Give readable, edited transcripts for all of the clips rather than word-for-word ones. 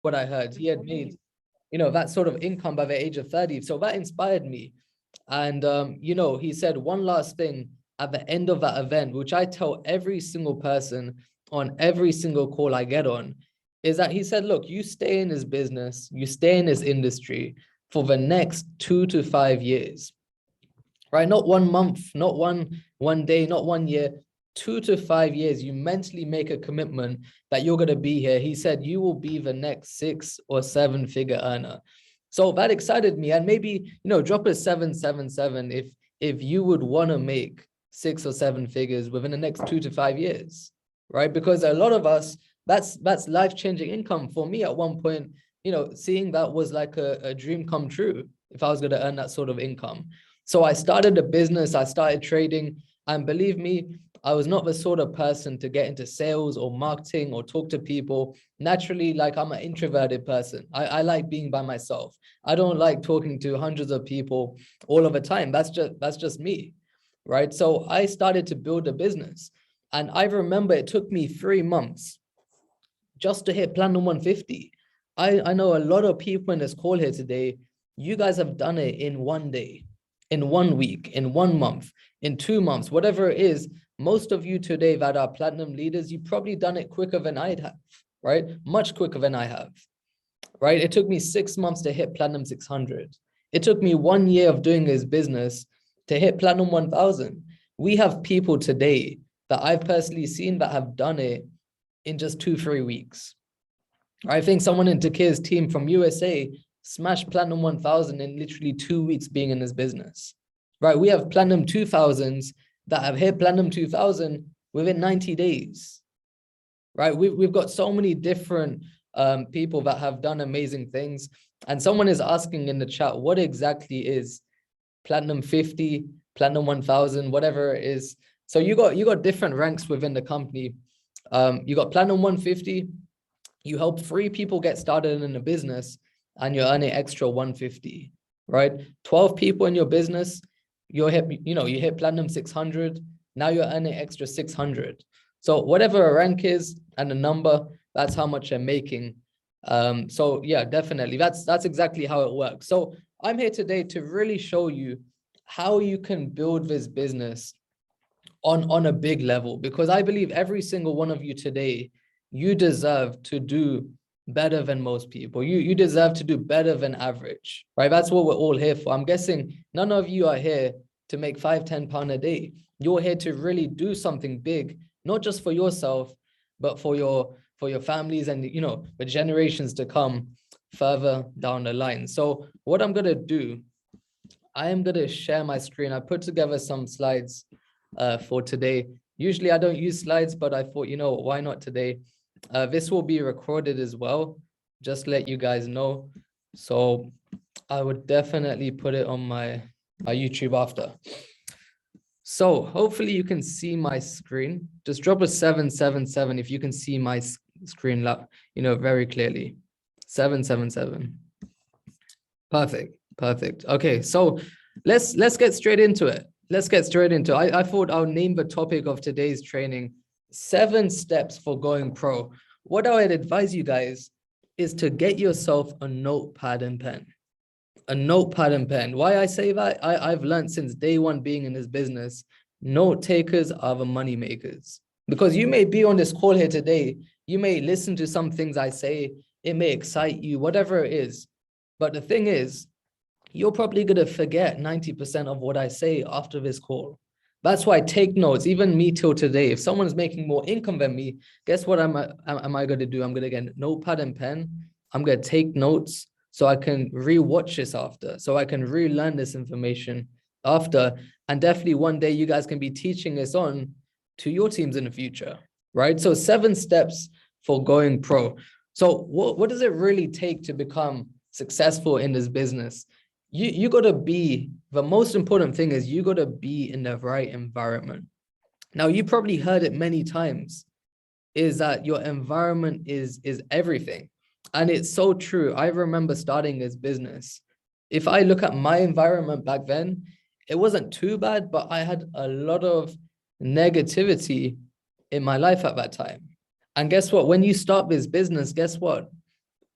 what I heard. He had made, that sort of income by the age of 30. So that inspired me. And, he said one last thing at the end of that event, which I tell every single person on every single call I get on, is that he said, look, you stay in this business, you stay in this industry for the next 2 to 5 years, right? Not 1 month, not one day, not 1 year, 2 to 5 years. You mentally make a commitment that you're going to be here. He said, you will be the next 6 or 7 figure earner. So that excited me. And maybe, drop a 777 if you would want to make 6 or 7 figures within the next 2 to 5 years, right? Because a lot of us, that's life-changing income. For me at one point, seeing that was like a dream come true if I was going to earn that sort of income. So I started a business, I started trading, and believe me, I was not the sort of person to get into sales or marketing or talk to people. Naturally, like, I'm an introverted person. I like being by myself. I don't like talking to hundreds of people all of the time. That's just me, right? So I started to build a business. And I remember it took me 3 months just to hit Platinum 150. I know a lot of people in this call here today, you guys have done it in 1 day, in 1 week, in 1 month, in 2 months, whatever it is. Most of you today that are platinum leaders, you've probably done it quicker than I'd have, right? Much quicker than I have, right? It took me 6 months to hit Platinum 600. It took me 1 year of doing this business to hit Platinum 1000. We have people today that I've personally seen that have done it in just 2-3 weeks. I think someone in Takir's team from USA smashed Platinum 1000 in literally 2 weeks being in this business, right? We have Platinum 2000s that have hit Platinum 2000 within 90 days, right? We've got so many different people that have done amazing things. And someone is asking in the chat, what exactly is Platinum 50, Platinum 1000, whatever it is. So you got different ranks within the company. You got Platinum 150, you help 3 people get started in a business and you're earning extra 150, right? 12 people in your business, you hit Platinum 600, now you're earning extra 600. So whatever a rank is and a number, that's how much you're making. So yeah, definitely, that's exactly how it works. So I'm here today to really show you how you can build this business on a big level, because I believe every single one of you today, you deserve to do better than most people. You deserve to do better than average, right? That's what we're all here for. I'm guessing none of you are here to make £5-10 a day. You're here to really do something big, not just for yourself, but for your families and the generations to come further down the line. So what I'm gonna do, I am gonna share my screen. I put together some slides for today. Usually I don't use slides, but I thought, why not today? This will be recorded as well, just let you guys know. So I would definitely put it on my YouTube after. So hopefully you can see my screen. Just drop a 777 if you can see my screen, very clearly. 777. Perfect. Okay, so let's get straight into it. I thought I'll name the topic of today's training 7 steps for going pro. What I would advise you guys is to get yourself a notepad and pen. A notepad and pen. Why I say that? I've learned since day one being in this business, note takers are the money makers. Because you may be on this call here today, you may listen to some things I say, it may excite you, whatever it is. But the thing is, you're probably going to forget 90% of what I say after this call. That's why I take notes, even me till today. If someone's making more income than me, guess what am I going to do? I'm going to get a notepad and pen. I'm going to take notes so I can re-watch this after, so I can relearn this information after. And definitely one day you guys can be teaching this on to your teams in the future, right? So 7 steps for going pro. So what does it really take to become successful in this business? You got to be, the most important thing is you got to be in the right environment. Now, you probably heard it many times, is that your environment is everything. And it's so true. I remember starting this business. If I look at my environment back then, it wasn't too bad, but I had a lot of negativity in my life at that time. And guess what? When you start this business, guess what?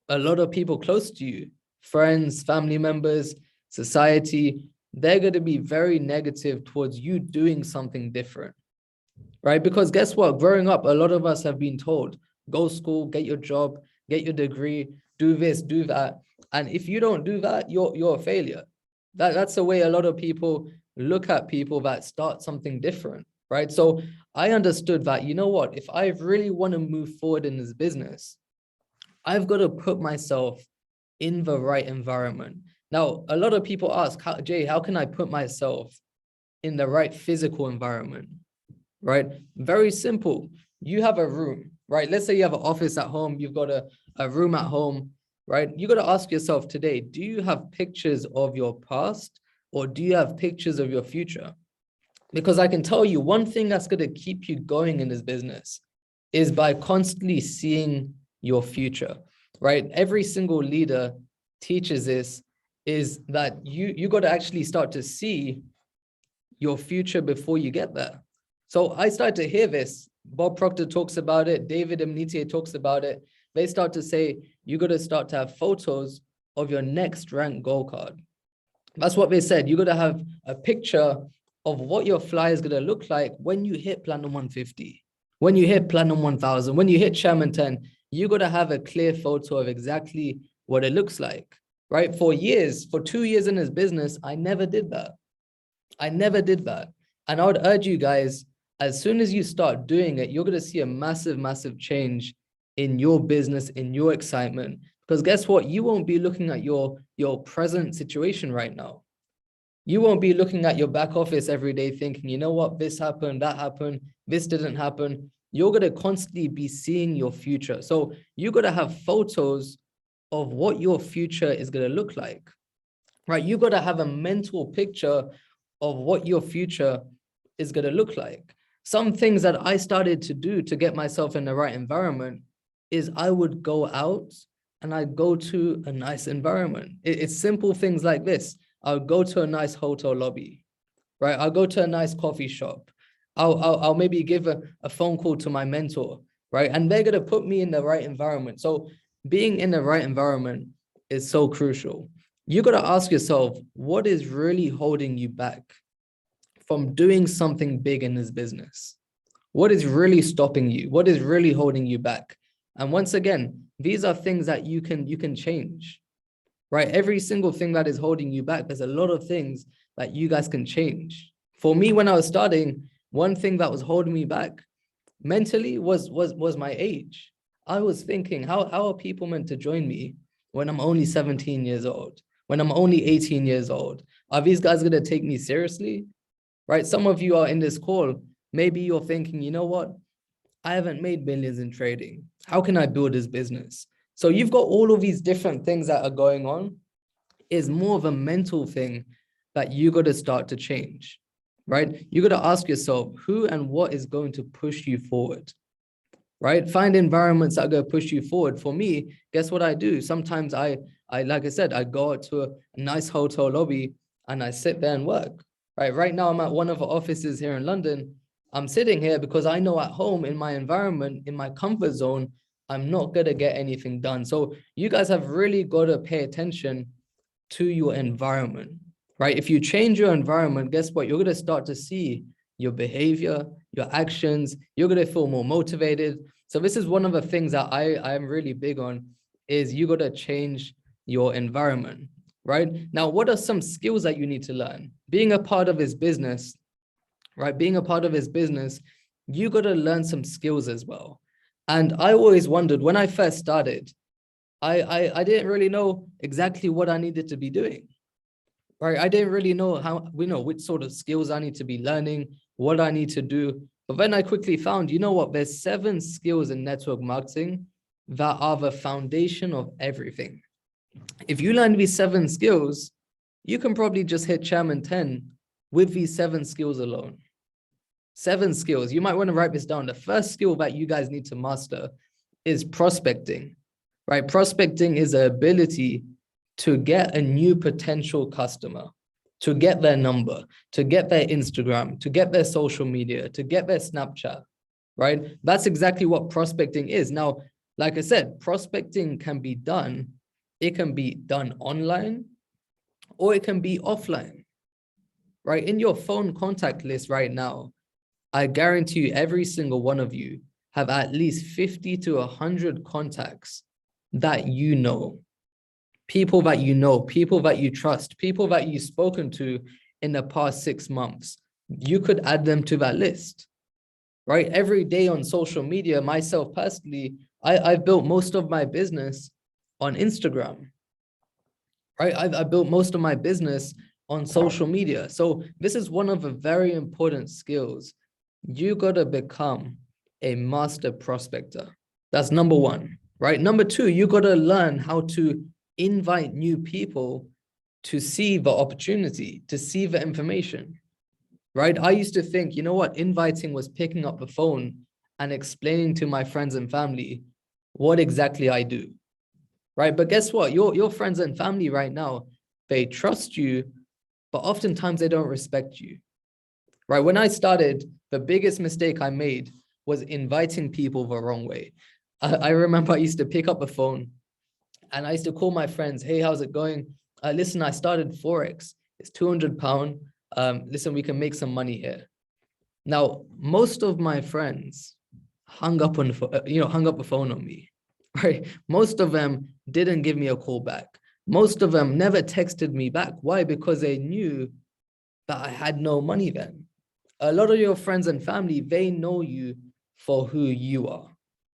a lot of people close to you, friends, family members, society, they're going to be very negative towards you doing something different, right? Because guess what? Growing up, a lot of us have been told, go school, get your job, get your degree, do this, do that. And if you don't do that, you're a failure. That's the way a lot of people look at people that start something different, right? So I understood that, you know what, if I really want to move forward in this business, I've got to put myself in the right environment. Now, a lot of people ask, Jay, how can I put myself in the right physical environment, right? Very simple. You have a room, right? Let's say you have an office at home, you've got a room at home, right? You got to ask yourself today, do you have pictures of your past or do you have pictures of your future? Because I can tell you one thing that's going to keep you going in this business is by constantly seeing your future, right? Every single leader teaches this, is that you got to actually start to see your future before you get there. So I started to hear this. Bob Proctor talks about it. David Mnitier talks about it. They start to say, you got to start to have photos of your next rank goal card. That's what they said. You got to have a picture of what your flyer is going to look like when you hit Platinum 150, when you hit Platinum 1000, when you hit Chairman 10, you got to have a clear photo of exactly what it looks like, right? For 2 years in this business, I never did that. I never did that. And I would urge you guys, as soon as you start doing it, you're going to see a massive, massive change in your business, in your excitement. Because guess what? You won't be looking at your present situation right now. You won't be looking at your back office every day thinking, you know what, this happened, that happened, this didn't happen. You're going to constantly be seeing your future. So you got to have photos of what your future is going to look like, right? You got to have a mental picture of what your future is going to look like. Some things that I started to do to get myself in the right environment is I would go out and I'd go to a nice environment. It's simple things like this. I'll go to a nice hotel lobby, right? I'll go to a nice coffee shop. I'll maybe give a phone call to my mentor, right? And they're going to put me in the right environment. So being in the right environment is so crucial. You got to ask yourself, what is really holding you back from doing something big in this business? What is really stopping you? What is really holding you back? And once again, these are things that you can change, right? Every single thing that is holding you back, there's a lot of things that you guys can change. For me, when I was starting, one thing that was holding me back mentally was my age. I was thinking, how are people meant to join me when I'm only 17 years old, when I'm only 18 years old? Are these guys going to take me seriously? Right? Some of you are in this call. Maybe you're thinking, you know what? I haven't made millions in trading. How can I build this business? So you've got all of these different things that are going on. Is more of a mental thing that you got to start to change, right? You got to ask yourself who and what is going to push you forward, right? Find environments that are going to push you forward. For me, guess what I do? Sometimes I like I said, I go out to a nice hotel lobby and I sit there and work, right? Right now I'm at one of the offices here in London. I'm sitting here because I know at home in my environment, in my comfort zone, I'm not going to get anything done. So you guys have really got to pay attention to your environment, right? If you change your environment, guess what? You're going to start to see your behavior, your actions. You're going to feel more motivated. So this is one of the things that I am really big on is you got to change your environment, right? Now, what are some skills that you need to learn? Being a part of this business, right? Being a part of this business, you got to learn some skills as well. And I always wondered when I first started, I didn't really know exactly what I needed to be doing, right? I didn't really know which sort of skills I need to be learning, what I need to do. But then I quickly found, you know what, there's 7 skills in network marketing that are the foundation of everything. If you learn these 7 skills, you can probably just hit Chairman 10 with these 7 skills alone. 7 skills. You might want to write this down. The first skill that you guys need to master is prospecting, right? Prospecting is the ability to get a new potential customer, to get their number, to get their Instagram, to get their social media, to get their Snapchat, right? That's exactly what prospecting is. Now, Like I said, prospecting can be done. It can be done online or it can be offline, right? In your phone contact list right now, I guarantee you every single one of you have at least 50 to 100 contacts that you know, people that you know, people that you trust, people that you've spoken to in the past 6 months. You could add them to that list, right? Every day on social media, myself personally, I've built most of my business on Instagram, right? I built most of my business on social media. So this is one of the very important skills. You got to become a master prospector. That's number one, right? Number two, you got to learn how to invite new people to see the opportunity, to see the information, right? I used to think, you know what, inviting was picking up the phone and explaining to my friends and family what exactly I do, right? But guess what? Your friends and family right now, they trust you, but oftentimes they don't respect you, right? When I started, the biggest mistake I made was inviting people the wrong way. I remember I used to pick up the phone and I used to call my friends, hey, how's it going? Listen, I started Forex. It's £200. Listen, we can make some money here. Now, most of my friends hung up the phone on me, right? Most of them didn't give me a call back. Most of them never texted me back. Why? Because they knew that I had no money then. A lot of your friends and family, they know you for who you are.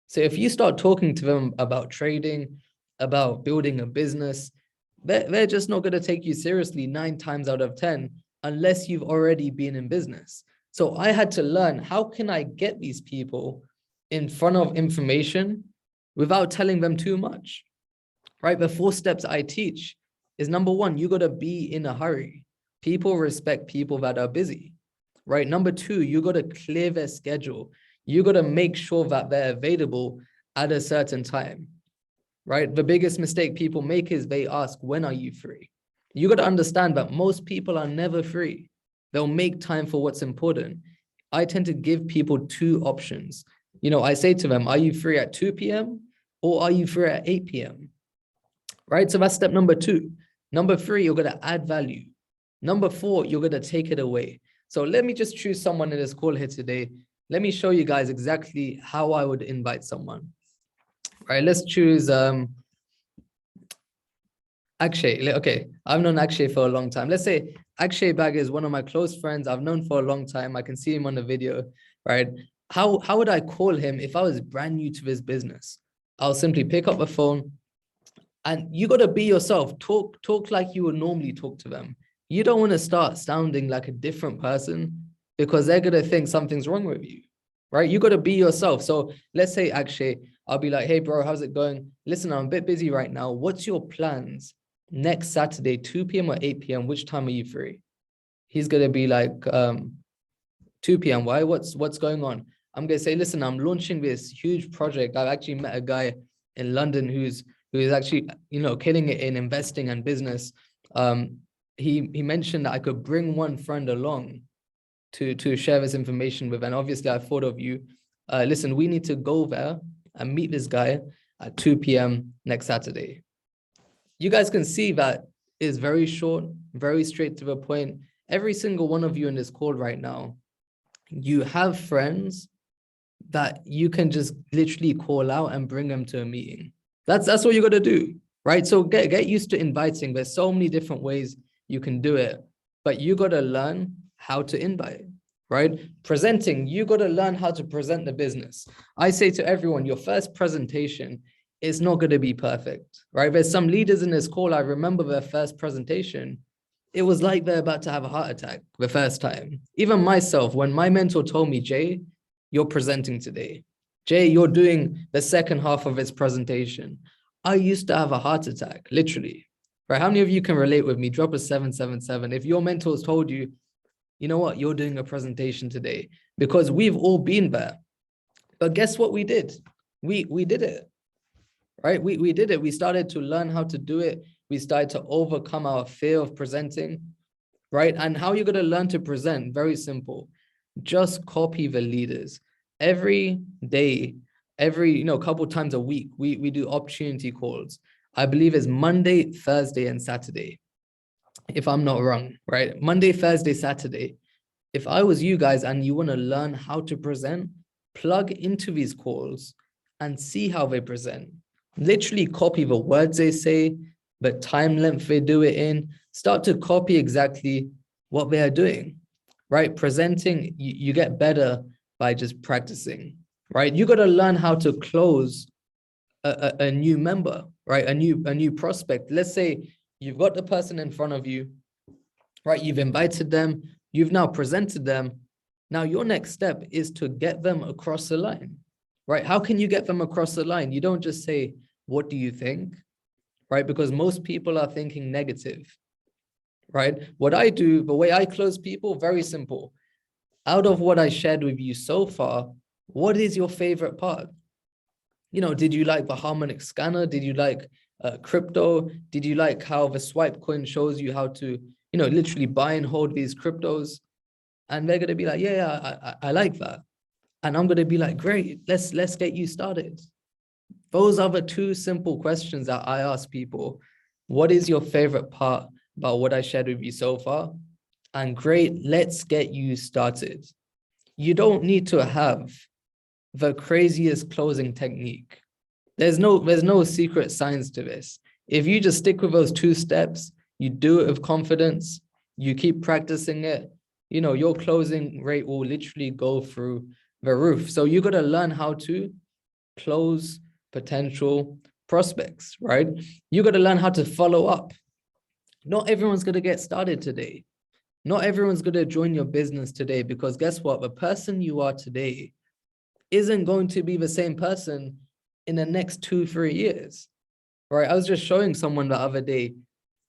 So if you start talking to them about trading, about building a business, they're just not going to take you seriously 9 times out of 10 unless you've already been in business. So I had to learn, how can I get these people in front of information without telling them too much, right? The 4 steps I teach is number 1, you got to be in a hurry. People respect people that are busy, right? Number 2, you got to clear their schedule. You got to make sure that they're available at a certain time, right? The biggest mistake people make is they ask, when are you free? You got to understand that most people are never free. They'll make time for what's important. I tend to give people 2 options. You know, I say to them, are you free at 2 p.m. or are you free at 8 p.m.? Right? So that's step number 2. Number 3, you're going to add value. Number 4, you're going to take it away. So let me just choose someone in this call here today. Let me show you guys exactly how I would invite someone. All right, let's choose Akshay. Okay, I've known Akshay for a long time. Let's say Akshay Bag is one of my close friends. I've known for a long time. I can see him on the video, right? How would I call him if I was brand new to this business? I'll simply pick up the phone, and you got to be yourself. Talk like you would normally talk to them. You don't want to start sounding like a different person because they're going to think something's wrong with you, right? You got to be yourself. So let's say Akshay, I'll be like, hey, bro, how's it going? Listen, I'm a bit busy right now. What's your plans next Saturday, 2 p.m. or 8 p.m.? Which time are you free? He's going to be like, 2 p.m. Why? What's going on? I'm going to say, listen, I'm launching this huge project. I've actually met a guy in London who's actually, you know, killing it in investing and business. He mentioned that I could bring one friend along to share this information with. And obviously I thought of you. Listen, we need to go there and meet this guy at 2 p.m. next Saturday. You guys can see that is very short, very straight to the point. Every single one of you in this call right now, you have friends that you can just literally call out and bring them to a meeting. That's what you got to do, right? So get used to inviting. There's so many different ways you can do it, but you got to learn how to invite, right? Presenting, you got to learn how to present the business. I say to everyone, your first presentation is not going to be perfect, right? There's some leaders in this call, I remember their first presentation. It was like they're about to have a heart attack the first time. Even myself, when my mentor told me, Jay, you're presenting today. Jay, you're doing the second half of its presentation. I used to have a heart attack, literally. Right? How many of you can relate with me? Drop a 777. If your mentors told you, you know what, you're doing a presentation today, because we've all been there. But guess what we did? We did it, right? We did it. We started to learn how to do it. We started to overcome our fear of presenting, right? And how you're going to learn to present, very simple. Just copy the leaders. Every day, every, couple times a week, we do opportunity calls. I believe it's Monday, Thursday, and Saturday, if I'm not wrong, right? Monday, Thursday, Saturday. If I was you guys and you want to learn how to present, plug into these calls and see how they present. Literally copy the words they say, the time length they do it in. Start to copy exactly what they are doing, right? Presenting, you get better by just practicing, right? You got to learn how to close a new member, right? A new prospect. Let's say you've got the person in front of you, right? You've invited them, you've now presented them. Now your next step is to get them across the line, right? How can you get them across the line? You don't just say, what do you think? Right? Because most people are thinking negative, right? What I do, the way I close people, very simple. Out of what I shared with you so far, what is your favorite part? Did you like the harmonic scanner? Did you like crypto? Did you like how the swipe coin shows you how to, literally buy and hold these cryptos? And they're going to be like, yeah, I like that. And I'm going to be like, great, let's get you started. Those are the two simple questions that I ask people. What is your favorite part about what I shared with you so far? And great, let's get you started. You don't need to have the craziest closing technique. There's no secret science to this. If you just stick with those 2 steps, you do it with confidence, you keep practicing it, your closing rate will literally go through the roof. So you got to learn how to close potential prospects, right? You got to learn how to follow up. Not everyone's going to get started today. Not everyone's going to join your business today, because guess what? The person you are today isn't going to be the same person in the next 2-3 years, right? I was just showing someone the other day.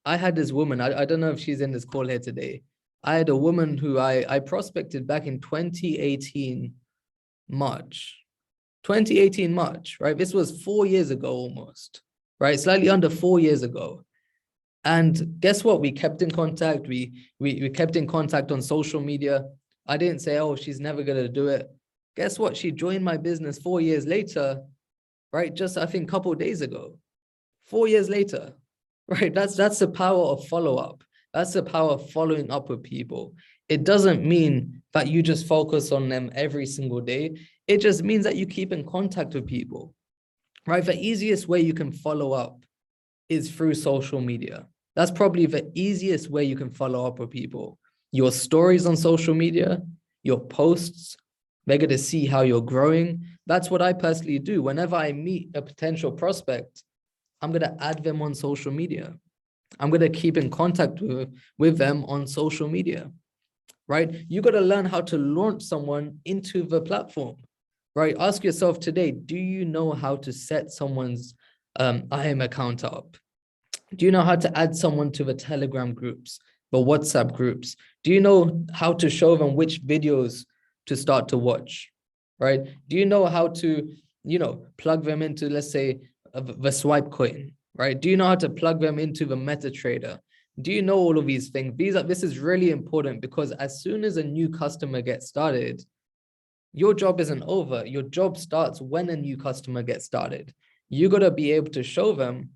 I had this woman, I don't know if she's in this call here today. I had a woman who I prospected back in 2018 March. 2018 March, right? This was 4 years ago almost, right? Slightly under 4 years ago. And guess what? We kept in contact. We kept in contact on social media. I didn't say, oh, she's never going to do it. Guess what? She joined my business 4 years later, right? Just, I think, a couple of days ago. 4 years later, right? That's the power of follow-up. That's the power of following up with people. It doesn't mean that you just focus on them every single day. It just means that you keep in contact with people, right? The easiest way you can follow up is through social media. That's probably the easiest way you can follow up with people. Your stories on social media, your posts, they're going to see how you're growing. That's what I personally do. Whenever I meet a potential prospect, I'm going to add them on social media. I'm going to keep in contact with them on social media, right? You got to learn how to launch someone into the platform, right? Ask yourself today, do you know how to set someone's IM account up? Do you know how to add someone to the Telegram groups, the WhatsApp groups? Do you know how to show them which videos to start to watch, right? Do you know how to, plug them into, let's say, the swipe coin, right? Do you know how to plug them into the MetaTrader? Do you know all of these things? This is really important, because as soon as a new customer gets started, your job isn't over. Your job starts when a new customer gets started. You got to be able to show them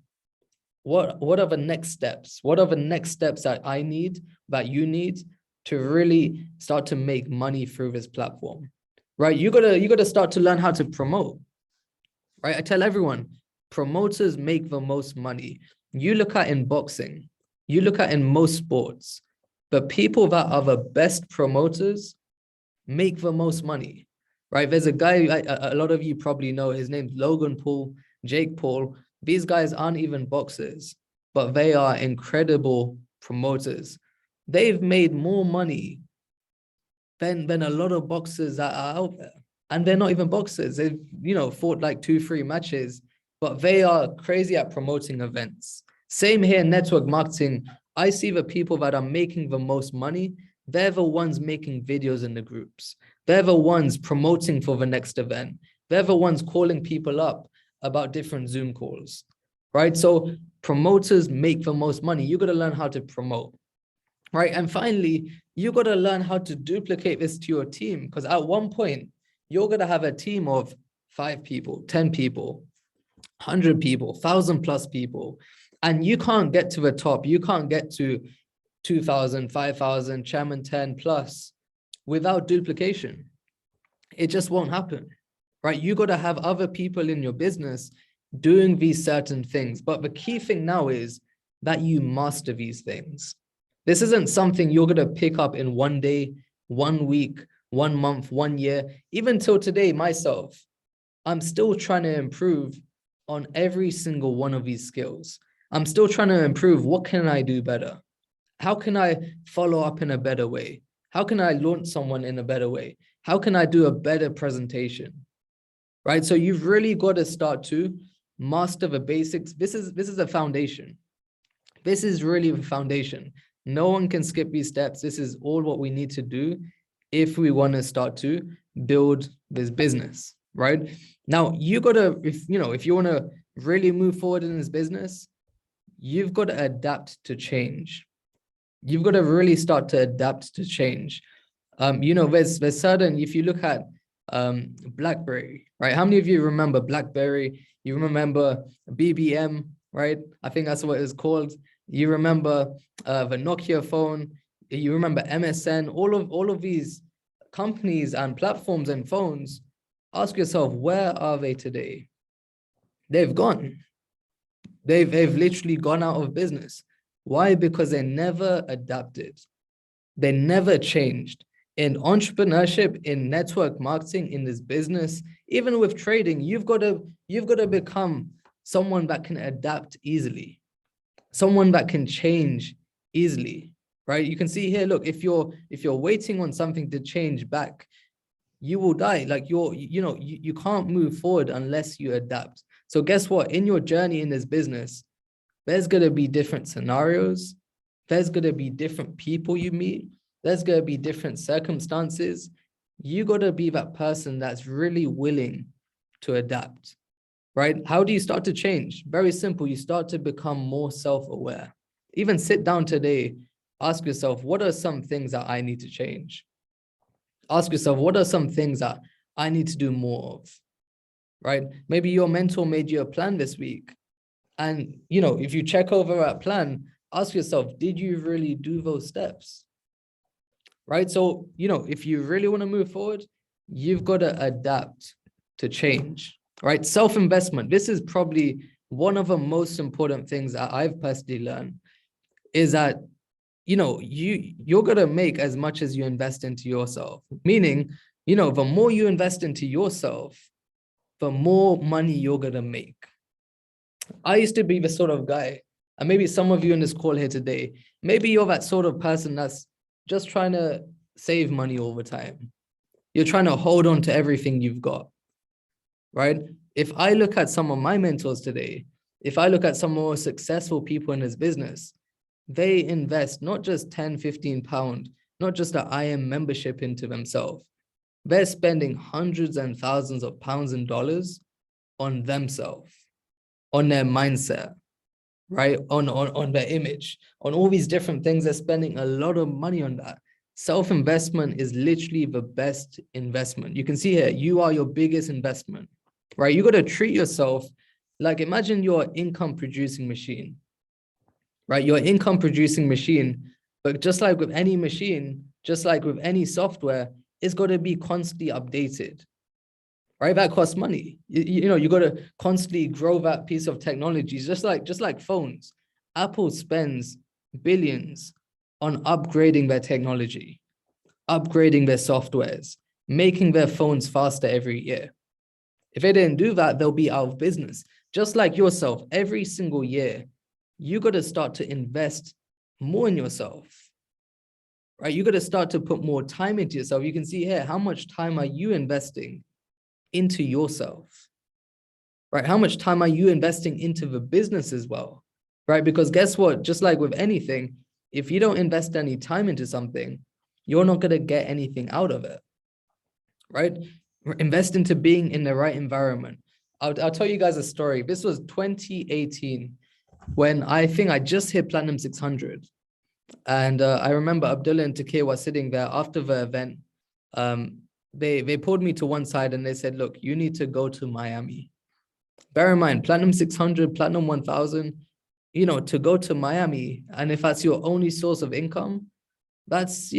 what are the next steps? What are the next steps that I need, that you need, to really start to make money through this platform, right? You gotta start to learn how to promote, right? I tell everyone, promoters make the most money. You look at in boxing, you look at in most sports, the people that are the best promoters make the most money, right? There's a guy, a lot of you probably know, his name's Logan Paul, Jake Paul. These guys aren't even boxers, but they are incredible promoters. They've made more money than a lot of boxers that are out there. And they're not even boxers. They've, fought like 2-3 matches, but they are crazy at promoting events. Same here in network marketing. I see the people that are making the most money, they're the ones making videos in the groups. They're the ones promoting for the next event. They're the ones calling people up about different Zoom calls, right? So promoters make the most money. You got to learn how to promote, right? And finally, you got to learn how to duplicate this to your team, because at one point, you're going to have a team of 5 people, 10 people, 100 people, 1,000+ people, and you can't get to the top. You can't get to 2,000, 5,000, chairman 10 plus without duplication. It just won't happen, right? You got to have other people in your business doing these certain things. But the key thing now is that you master these things. This isn't something you're going to pick up in one day, 1 week, 1 month, 1 year. Even till today, myself, I'm still trying to improve on every single one of these skills. I'm still trying to improve. What can I do better? How can I follow up in a better way? How can I launch someone in a better way? How can I do a better presentation? Right? So you've really got to start to master the basics. This is a foundation. This is really the foundation. No one can skip these steps. This is all what we need to do if we want to start to build this business, right? Now, you got to, if you want to really move forward in this business, you've got to adapt to change. You've got to really start to adapt to change. There's certain, if you look at BlackBerry, right? How many of you remember BlackBerry? You remember BBM, right? I think that's what it's called. You remember the Nokia phone. You remember MSN. All of these companies and platforms and phones. Ask yourself, where are they today? They've gone. They've literally gone out of business. Why? Because they never adapted. They never changed. In entrepreneurship, in network marketing, in this business, even with trading, you've got to become someone that can adapt easily, someone that can change easily, right? You can see here, look, if you're waiting on something to change back, you will die. Like you can't move forward unless you adapt. So guess what? In your journey in this business, there's going to be different scenarios. There's going to be different people you meet. There's going to be different circumstances. You got to be that person that's really willing to adapt, right? How do you start to change? Very simple. You start to become more self-aware. Even sit down today, ask yourself, what are some things that I need to change? Ask yourself, what are some things that I need to do more of, right? Maybe your mentor made you a plan this week. And, if you check over that plan, ask yourself, did you really do those steps? Right? So, if you really want to move forward, you've got to adapt to change, right? Self-investment. This is probably one of the most important things that I've personally learned is that, you're going to make as much as you invest into yourself. Meaning, the more you invest into yourself, the more money you're going to make. I used to be the sort of guy, and maybe some of you in this call here today, maybe you're that sort of person that's just trying to save money all the time. You're trying to hold on to everything you've got, right? If I look at some of my mentors today, if I look at some more successful people in this business, they invest not just 10, 15 pounds, not just an IM membership into themselves. They're spending hundreds and thousands of pounds and dollars on themselves, on their mindset, right? On their image, on all these different things. They're spending a lot of money on that. Self-investment is literally the best investment. You can see here, you are your biggest investment, right? You got to treat yourself like, imagine your income producing machine, right? Your income producing machine, but just like with any machine, just like with any software, it's got to be constantly updated, right? That costs money. You got to constantly grow that piece of technology, just like phones. Apple spends billions on upgrading their technology, upgrading their softwares, making their phones faster every year. If they didn't do that, they'll be out of business. Just like yourself, every single year, you got to start to invest more in yourself, right? You got to start to put more time into yourself. You can see here, how much time are you investing into yourself, right? How much time are you investing into the business as well, right? Because guess what? Just like with anything, if you don't invest any time into something, you're not going to get anything out of it, right? Invest into being in the right environment. I'll tell you guys a story. This was 2018 when I think I just hit Platinum 600. And I remember Abdullah and Takir were sitting there after the event. they pulled me to one side and they said, look, you need to go to Miami. Bear in mind, Platinum 600, Platinum 1000, to go to Miami. And if that's your only source of income, that's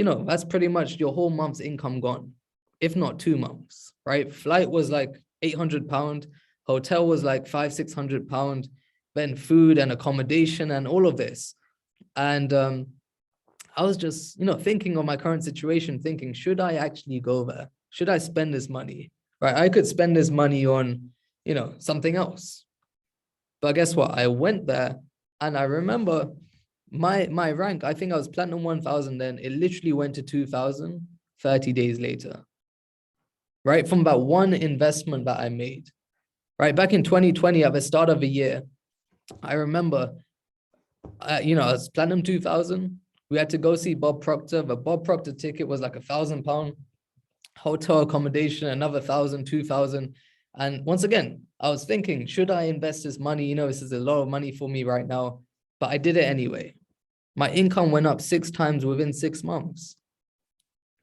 pretty much your whole month's income gone, if not 2 months, right? Flight was like £800, hotel was like £500-600, then food and accommodation and all of this. And I was just, thinking of my current situation, thinking, should I actually go there? Should I spend this money? Right? I could spend this money on, something else. But guess what? I went there and I remember my rank, I think I was Platinum 1000 then. It literally went to 2000 30 days later, right? From that one investment that I made, right? Back in 2020, at the start of the year, I remember, I was Platinum 2000. We had to go see Bob Proctor. The Bob Proctor ticket was like £1,000. Hotel accommodation, another 1,000, 2,000. And once again, I was thinking, should I invest this money? This is a lot of money for me right now, but I did it anyway. My income went up 6 times within 6 months,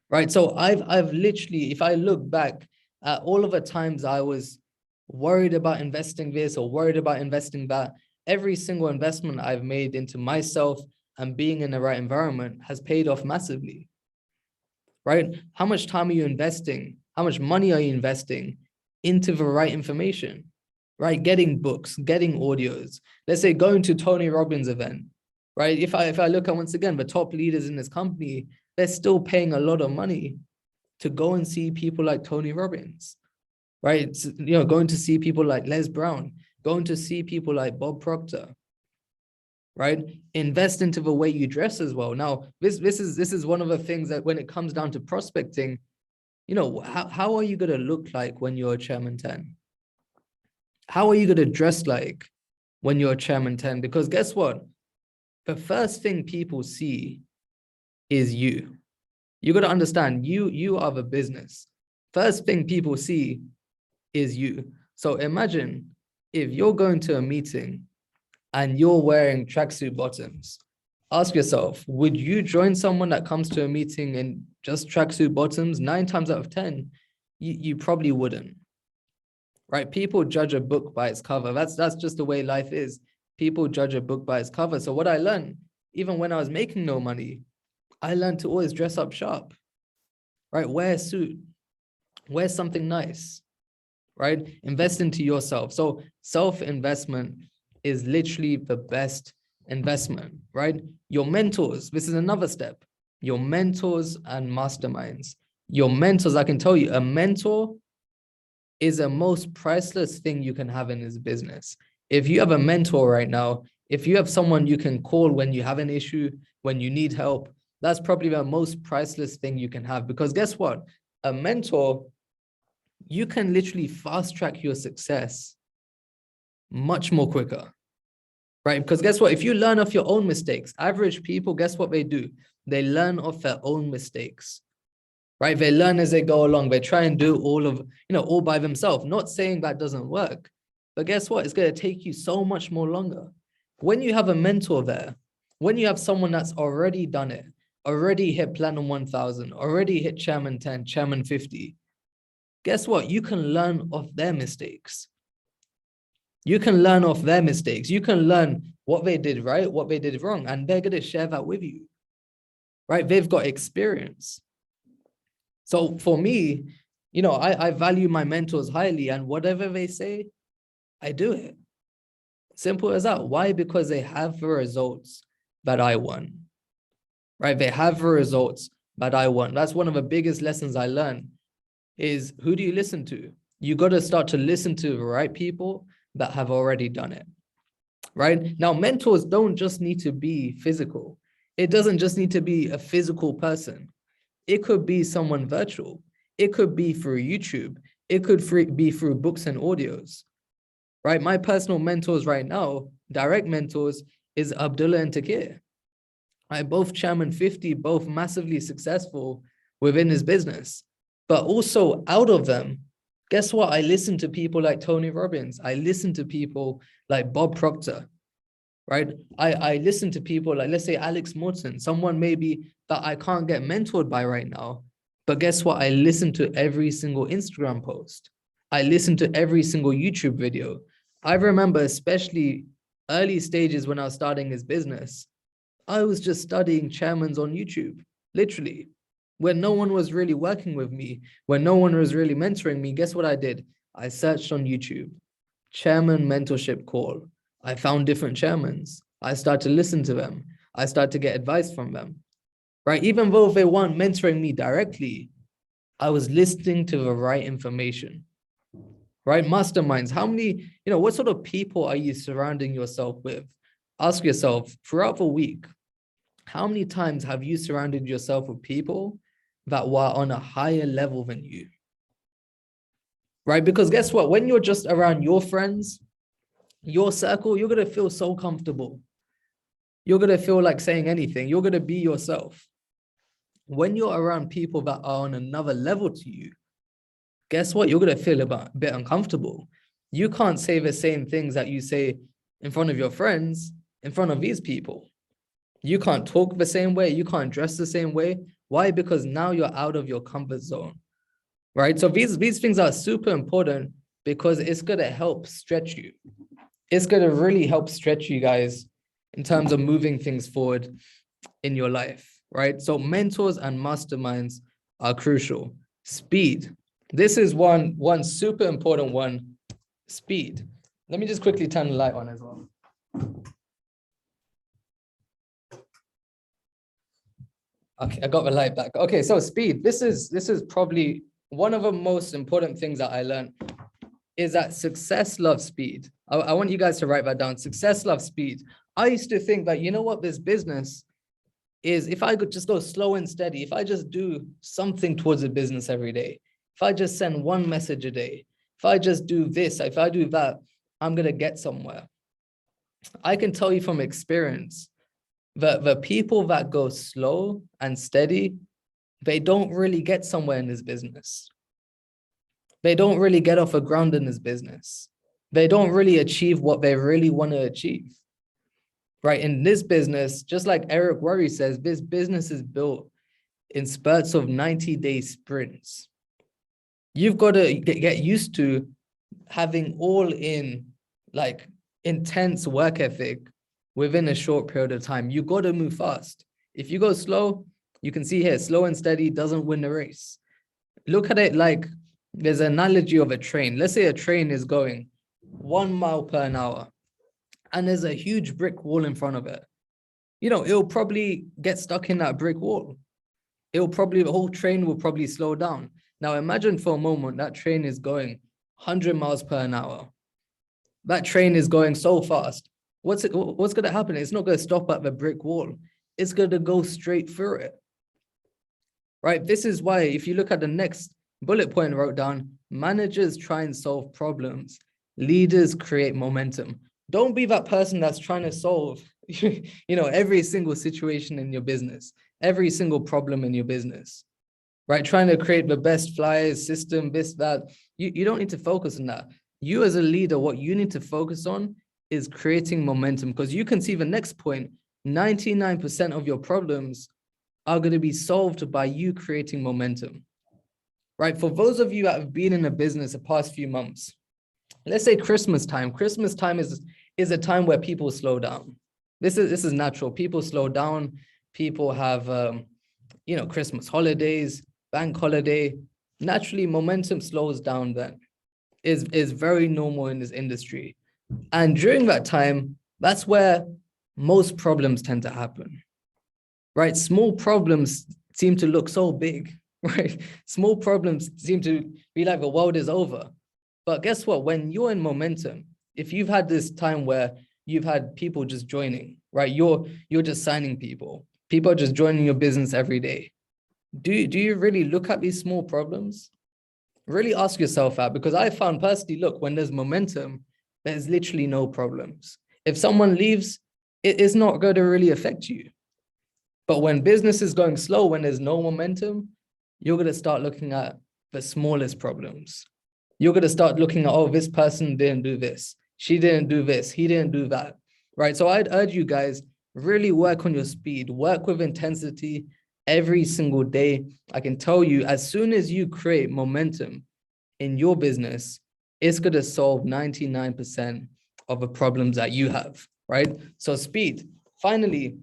right? So I've literally, if I look back at all of the times I was worried about investing this or worried about investing that, every single investment I've made into myself and being in the right environment has paid off massively, right? How much time are you investing? How much money are you investing into the right information, right? Getting books, getting audios. Let's say going to Tony Robbins' event, right? If I look at, once again, the top leaders in this company, they're still paying a lot of money to go and see people like Tony Robbins, right? Going to see people like Les Brown, going to see people like Bob Proctor, right? Invest into the way you dress as well. Now, this is one of the things that when it comes down to prospecting, how are you going to look like when you're a Chairman 10? How are you going to dress like when you're a Chairman 10? Because guess what? The first thing people see is you. You got to understand, you are the business. First thing people see is you. So imagine if you're going to a meeting and you're wearing tracksuit bottoms. Ask yourself, would you join someone that comes to a meeting in just tracksuit bottoms? 9 times out of 10, you probably wouldn't, right? People judge a book by its cover. That's just the way life is. People judge a book by its cover. So what I learned, even when I was making no money, I learned to always dress up sharp, right? Wear a suit, wear something nice, right? Invest into yourself. So self-investment is literally the best investment, right? Your mentors, this is another step. Your mentors and masterminds. Your mentors, I can tell you, a mentor is the most priceless thing you can have in this business. If you have a mentor right now, if you have someone you can call when you have an issue, when you need help, that's probably the most priceless thing you can have. Because guess what? A mentor, you can literally fast track your success much more quicker, right? Because guess what? If you learn off your own mistakes, average people, guess what they do? They learn off their own mistakes, right? They learn as they go along. They try and do all by themselves. Not saying that doesn't work, but guess what? It's going to take you so much more longer. When you have a mentor there, when you have someone that's already done it, already hit Platinum 1000, already hit Chairman 10, Chairman 50, guess what? You can learn off their mistakes. You can learn off their mistakes. You can learn what they did right, what they did wrong, and they're going to share that with you, right? They've got experience. So for me, I value my mentors highly, and whatever they say, I do it. Simple as that. Why? Because they have the results that I want, right? They have the results that I want. That's one of the biggest lessons I learned is, who do you listen to? You got to start to listen to the right people that have already done it, right? Now, mentors don't just need to be physical. It doesn't just need to be a physical person. It could be someone virtual. It could be through YouTube. It could be through books and audios, right? My personal mentors right now, direct mentors, is Abdullah and Takir. Right? Both Chairman 50, both massively successful within his business. But also out of them, guess what? I listen to people like Tony Robbins. I listen to people like Bob Proctor, right? I listen to people like, let's say, Alex Morton, someone maybe that I can't get mentored by right now, But guess what? I listen to every single Instagram post. I listen to every single YouTube video. I remember, especially early stages when I was starting this business, I was just studying chairmans on YouTube, literally. When no one was really working with me, when no one was really mentoring me, guess what I did? I searched on YouTube, chairman mentorship call. I found different chairmans. I started to listen to them. I started to get advice from them, right? Even though they weren't mentoring me directly, I was listening to the right information, right? Masterminds, how many, what sort of people are you surrounding yourself with? Ask yourself throughout the week, how many times have you surrounded yourself with people that were on a higher level than you? Right? Because guess what? When you're just around your friends, your circle, you're going to feel so comfortable. You're going to feel like saying anything. You're going to be yourself. When you're around people that are on another level to you, guess what? You're going to feel a bit uncomfortable. You can't say the same things that you say in front of your friends, in front of these people. You can't talk the same way. You can't dress the same way. Why? Because now you're out of your comfort zone, right? So these things are super important because it's going to help stretch you. It's going to really help stretch you guys in terms of moving things forward in your life, right? So mentors and masterminds are crucial. Speed. This is one super important one, speed. Let me just quickly turn the light on as well. Okay, I got the light back. Okay, so speed. This is probably one of the most important things that I learned is that success loves speed. I want you guys to write that down. Success loves speed. I used to think that, you know what, this business is, if I could just go slow and steady, if I just do something towards the business every day, if I just send one message a day, if I just do this, if I do that, I'm going to get somewhere. I can tell you from experience, the people that go slow and steady, they don't really get somewhere in this business. They don't really get off the ground in this business. They don't really achieve what they really want to achieve. Right? In this business, just like Eric Worre says, this business is built in spurts of 90-day sprints. You've got to get used to having all in like intense work ethic within a short period of time. You got to move fast. If you go slow, you can see here, slow and steady doesn't win the race. Look at it like there's an analogy of a train. Let's say a train is going 1 mile per hour and there's a huge brick wall in front of it. It'll probably get stuck in that brick wall. The whole train will probably slow down. Now imagine for a moment that train is going 100 miles per hour. That train is going so fast. What's going to happen? It's not going to stop at the brick wall. It's going to go straight through it. Right? This is why if you look at the next bullet point I wrote down, managers try and solve problems. Leaders create momentum. Don't be that person that's trying to solve, every single situation in your business, every single problem in your business, right? Trying to create the best flyers, system, this, that. You don't need to focus on that. You as a leader, what you need to focus on is creating momentum, because you can see the next point, 99% of your problems are going to be solved by you creating momentum, right? For those of you that have been in a business the past few months, let's say Christmas time is a time where people slow down. This is natural. People slow down. People have, Christmas holidays, bank holiday. Naturally, momentum slows down then. Is very normal in this industry. And during that time, that's where most problems tend to happen, right? Small problems seem to look so big, right? Small problems seem to be like the world is over. But guess what? When you're in momentum, if you've had this time where you've had people just joining, right? You're just signing people. People are just joining your business every day. Do you really look at these small problems? Really ask yourself that, because I found personally, look, when there's momentum, there's literally no problems. If someone leaves, it is not going to really affect you. But when business is going slow, when there's no momentum, you're going to start looking at the smallest problems. You're going to start looking at, oh, this person didn't do this. She didn't do this. He didn't do that, right? So I'd urge you guys, really work on your speed, work with intensity, every single day. I can tell you, as soon as you create momentum in your business, it's going to solve 99% of the problems that you have, right? So speed. Finally,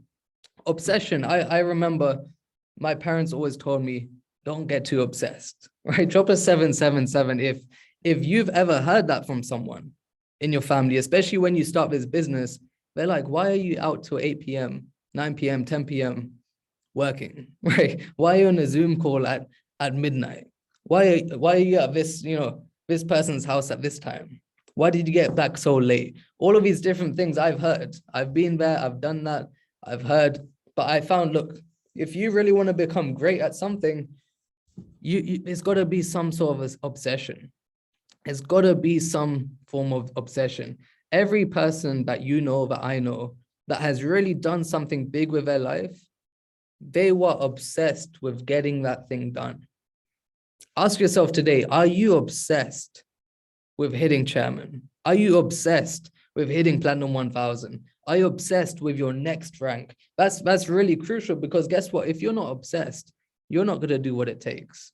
obsession. I remember my parents always told me, don't get too obsessed, right? Drop a 777 if you've ever heard that from someone in your family, especially when you start this business. They're like, why are you out till 8 p.m., 9 p.m., 10 p.m. working, right? Why are you on a Zoom call at midnight? Why are you at this, this person's house at this time? Why did you get back so late? All of these different things I've heard. I've been there, I've done that, I've heard, but I found, look, if you really want to become great at something, it's got to be some sort of obsession. It's got to be some form of obsession. Every person that you know, that I know, that has really done something big with their life, they were obsessed with getting that thing done. Ask yourself today, are you obsessed with hitting chairman? Are you obsessed with hitting platinum 1000? Are you obsessed with your next rank? That's really crucial, because guess what? If you're not obsessed, you're not going to do what it takes.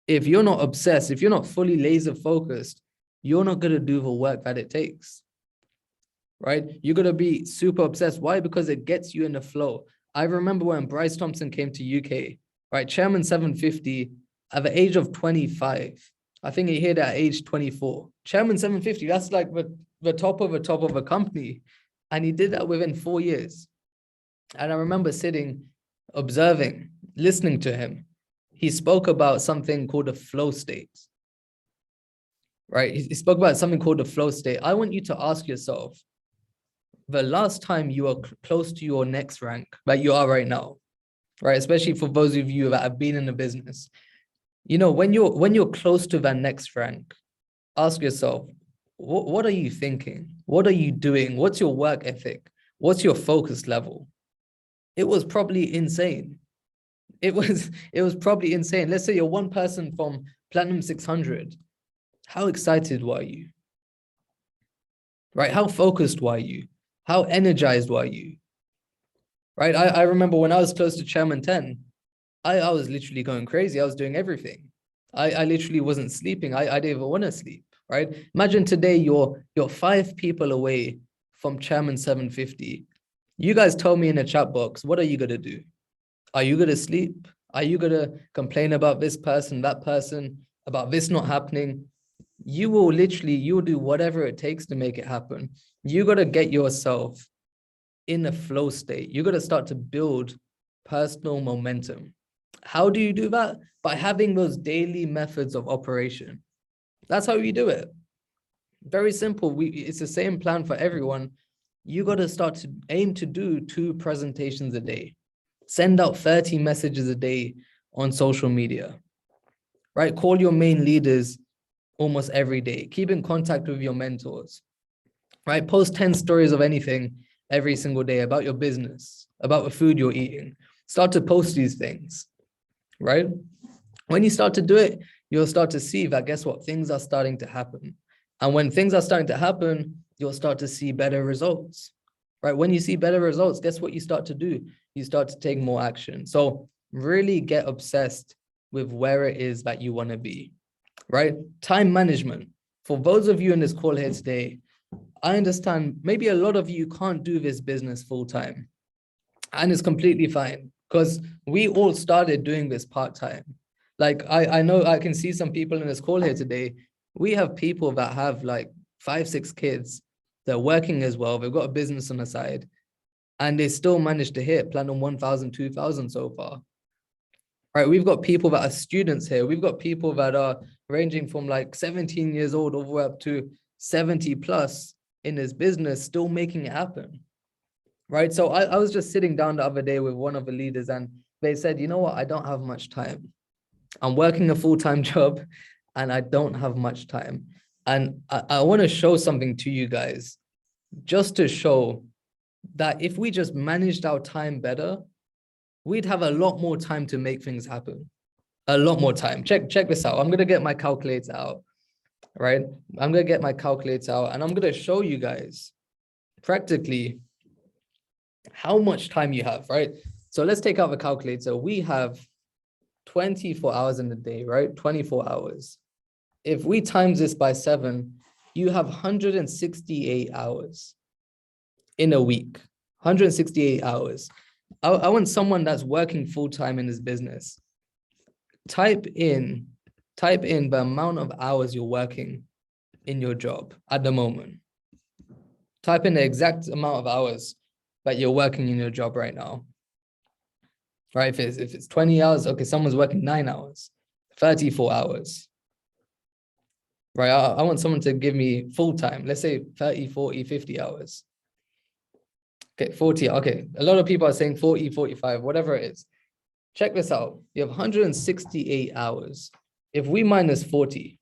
If you're not obsessed, if you're not fully laser focused, you're not going to do the work that it takes, right? You're going to be super obsessed. Why? Because it gets you in the flow. I remember when Bryce Thompson came to UK, right? Chairman 750 at the age of 25. I think he hit at age 24. Chairman 750, that's like the top of a company. And he did that within 4 years. And I remember sitting, observing, listening to him. He spoke about something called a flow state, right? He spoke about something called the flow state. I want you to ask yourself, the last time you were close to your next rank that you are right now, right? Especially for those of you that have been in the business, when you're close to that next rank, ask yourself, what are you thinking? What are you doing? What's your work ethic? What's your focus level? It was probably insane. It was probably insane. Let's say you're one person from Platinum 600. How excited were you? Right? How focused were you? How energized were you? Right? I remember when I was close to Chairman 10, I was literally going crazy. I was doing everything. I literally wasn't sleeping. I didn't even want to sleep, right? Imagine today you're 5 people away from Chairman 750. You guys tell me in the chat box, what are you going to do? Are you going to sleep? Are you going to complain about this person, that person, about this not happening? You'll do whatever it takes to make it happen. You got to get yourself in a flow state. You got to start to build personal momentum. How do you do that? By having those daily methods of operation. That's how you do it. Very simple. It's the same plan for everyone. You got to start to aim to do 2 presentations a day. Send out 30 messages a day on social media, right? Call your main leaders almost every day. Keep in contact with your mentors, right? Post 10 stories of anything every single day about your business, about the food you're eating. Start to post these things, right? When you start to do it, you'll start to see that, guess what? Things are starting to happen. And when things are starting to happen, you'll start to see better results, right? When you see better results, guess what you start to do? You start to take more action. So really get obsessed with where it is that you want to be, right? Time management. For those of you in this call here today, I understand maybe a lot of you can't do this business full time, and it's completely fine, because we all started doing this part-time. Like I know I can see some people in this call here today. We have people that have like 5, 6 kids. They're working as well. They've got a business on the side, and they still manage to hit platinum 1,000, 2,000 so far. Right? We've got people that are students here. We've got people that are ranging from like 17 years old all the way up to 70 plus in this business, still making it happen. Right? So I was just sitting down the other day with one of the leaders, and they said, you know what? I don't have much time. I'm working a full-time job and I don't have much time. And I want to show something to you guys, just to show that if we just managed our time better, we'd have a lot more time to make things happen. A lot more time. Check this out. I'm going to get my calculator out, right? I'm going to get my calculator out, and I'm going to show you guys practically how much time you have, right? So let's take out the calculator. We have 24 hours in the day, right? 24 hours. If we times this by 7, you have 168 hours in a week. 168 hours. I want someone that's working full-time in this business. Type in the amount of hours you're working in your job at the moment. Type in the exact amount of hours that you're working in your job right now. Right? If it's 20 hours, okay, someone's working 9 hours, 34 hours. Right? I want someone to give me full time. Let's say 30, 40, 50 hours. Okay, 40. Okay. A lot of people are saying 40, 45, whatever it is. Check this out. You have 168 hours. If we minus 40,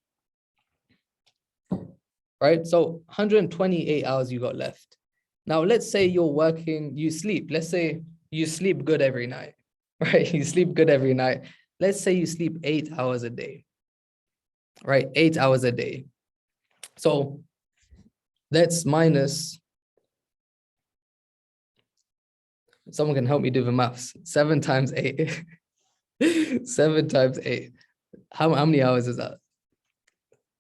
right? So 128 hours you got left. Now, let's say you're working, you sleep. Let's say you sleep good every night, right? You sleep good every night. Let's say you sleep 8 hours a day, right? 8 hours a day. So let's minus, someone can help me do the maths. 7 times 8. 7 times 8. How many hours is that?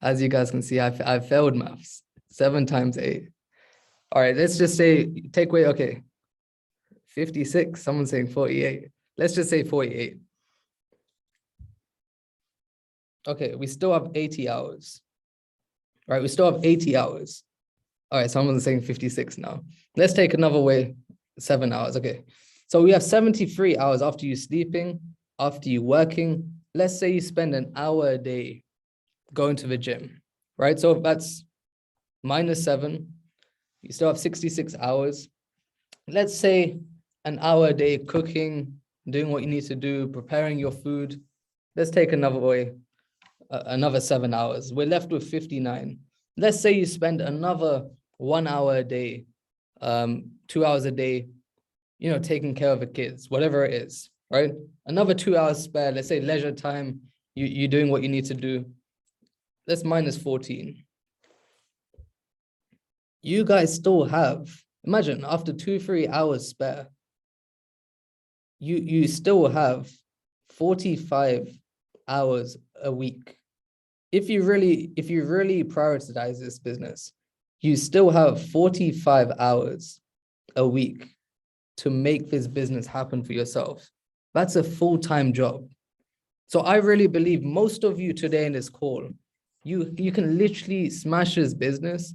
As you guys can see, I failed maths. 7 times 8. All right, let's just say, take away, okay. 56, someone's saying 48. Let's just say 48. Okay, we still have 80 hours. All right, we still have 80 hours. All right, someone's saying 56 now. Let's take another way, 7 hours, okay. So we have 73 hours after you sleeping, after you working. Let's say you spend an hour a day going to the gym, right? So that's minus 7. You still have 66 hours. Let's say an hour a day cooking, doing what you need to do, preparing your food. Let's take another way, another 7 hours. We're left with 59. Let's say you spend another 1 hour a day, 2 hours a day, you know, taking care of the kids, whatever it is, right? Another 2 hours spare, let's say leisure time, you're doing what you need to do. Let's minus 14. You guys still have, imagine after 2-3 hours spare, you still have 45 hours a week. If you really prioritize this business, you still have 45 hours a week to make this business happen for yourself. That's a full-time job. So I really believe most of you today in this call, you can literally smash this business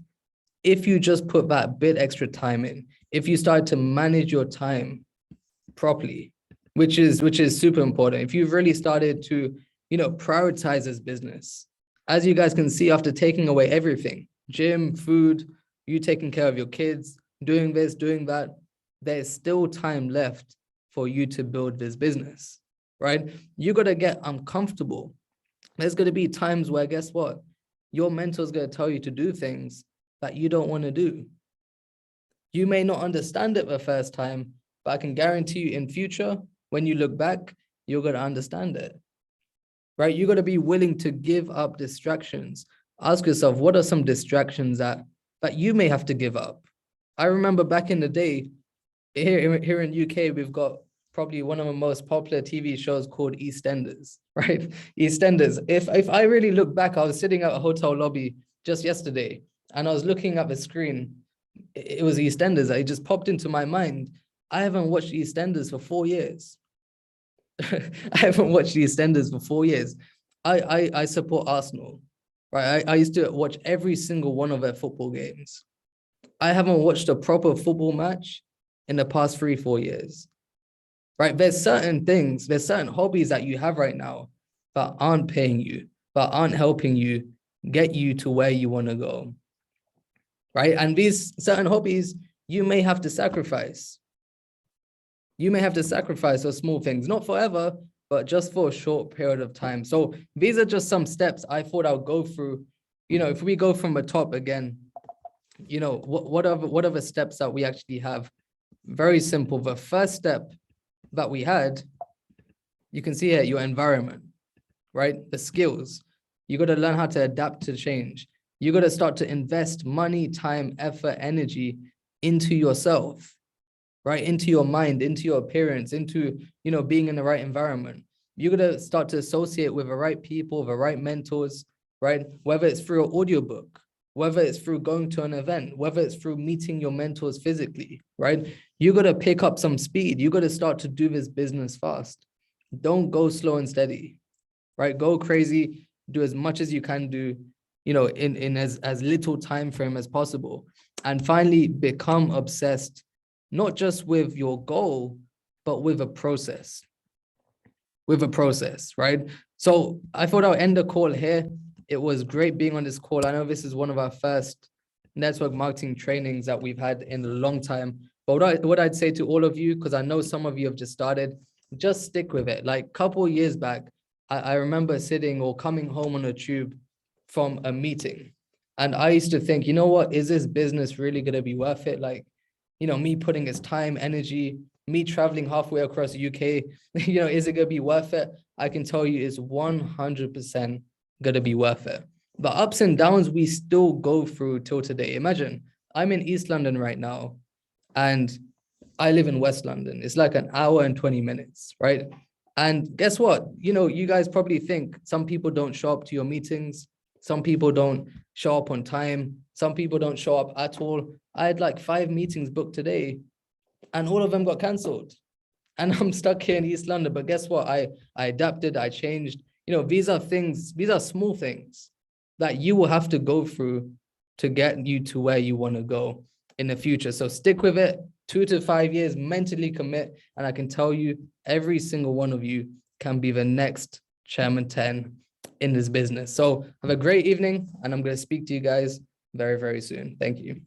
if you just put that bit extra time in, if you start to manage your time properly, which is super important. If you've really started to, you know, prioritize this business, as you guys can see, after taking away everything, gym, food, you taking care of your kids, doing this, doing that, there's still time left for you to build this business, right? You got to get uncomfortable. There's going to be times where, guess what? Your mentor's going to tell you to do things that you don't want to do. You may not understand it the first time, but I can guarantee you in future, when you look back, you're going to understand it, right? You got to be willing to give up distractions. Ask yourself, what are some distractions that you may have to give up? I remember back in the day, here in UK, we've got probably one of the most popular TV shows called EastEnders, right? EastEnders. If I really look back, I was sitting at a hotel lobby just yesterday, and I was looking at the screen. It was EastEnders. It just popped into my mind. I haven't watched EastEnders for 4 years. I haven't watched EastEnders for 4 years. I support Arsenal, right? I used to watch every single one of their football games. I haven't watched a proper football match in the past 3-4 years, right? There's certain things, there's certain hobbies that you have right now that aren't paying you, that aren't helping you get you to where you want to go, right? And these certain hobbies, you may have to sacrifice. You may have to sacrifice those small things, not forever, but just for a short period of time. So these are just some steps I thought I'll go through. You know, if we go from the top again, you know, what are the steps that we actually have? Very simple. The first step that we had, you can see here, your environment, right? The skills. You got to learn how to adapt to change. You got to start to invest money, time, effort, energy into yourself. right? Into your mind, into your appearance, into, being in the right environment. You're going to start to associate with the right people, the right mentors, right? Whether it's through an audiobook, whether it's through going to an event, whether it's through meeting your mentors physically, right? You got to pick up some speed. You got to start to do this business fast. Don't go slow and steady, right? Go crazy, do as much as you can do, in as little time frame as possible. And finally, become obsessed, not just with your goal, but with a process. Right? So I thought I'll end the call here. It was great being on this call. I know this is one of our first network marketing trainings that we've had in a long time. But what I'd say to all of you, because I know some of you have just started, just stick with it. Like a couple of years back, I remember sitting or coming home on a tube from a meeting. And I used to think, you know what, is this business really going to be worth it? Like, me putting its time, energy, me traveling halfway across the UK, is it going to be worth it? I can tell you it's 100% going to be worth it. The ups and downs we still go through till today. Imagine I'm in East London right now and I live in West London. It's like an hour and 20 minutes, right? And guess what? You guys probably think some people don't show up to your meetings. Some people don't show up on time. Some people don't show up at all. I had like 5 meetings booked today and all of them got canceled. And I'm stuck here in East London. But guess what? I adapted, I changed. These are things, these are small things that you will have to go through to get you to where you want to go in the future. So stick with it, 2 to 5 years, mentally commit. And I can tell you, every single one of you can be the next Chairman 10 in this business. So have a great evening, and I'm going to speak to you guys very, very soon. Thank you.